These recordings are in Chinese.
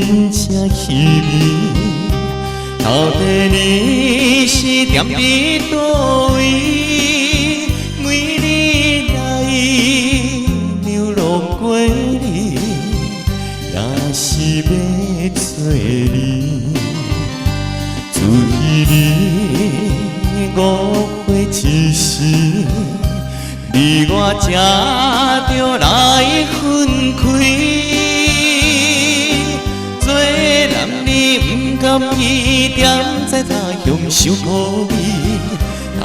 真正稀微，到底你是踮伫叨位？每日来流浪过你，也是要做你。自彼5岁之时，你我才着来分开。 甘伊踮在他乡受苦味，到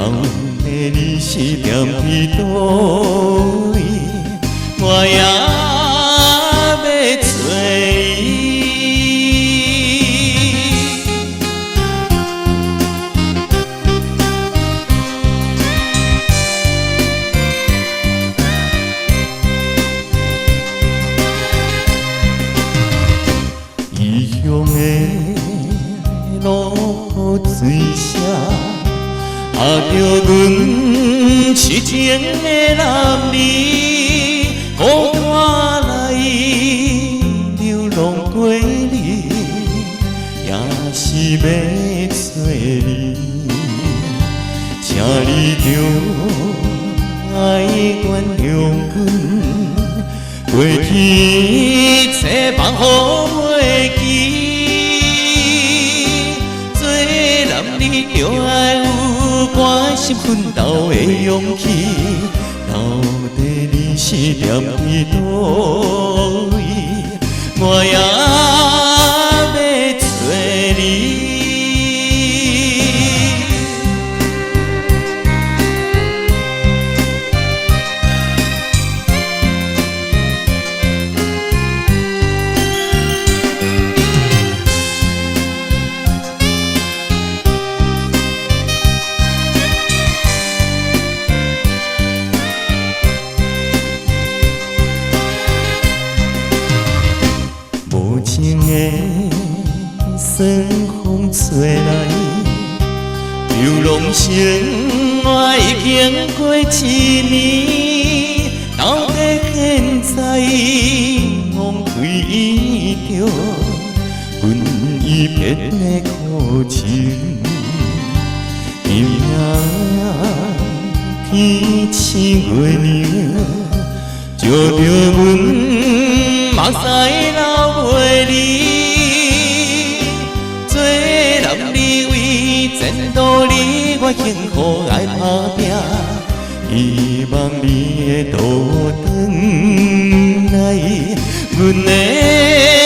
底你是踮伫叨位？我也要做伊。异乡的。 路水声，着阮痴情的男儿，孤单来流浪过你，也是要做你。请你着爱原谅阮，过去一切放乎袂记。 你着爱有关心奋斗的勇气，到底你是踮伫叨位？我也要做你。 情的酸风吹来，流浪生活已经过一年，到底现在往对伊着，阮已别的苦情，今仔天7月娘，就着阮目屎流。 为你，做男儿为前途你我幸福爱打拼，希望你会倒转来，阮的。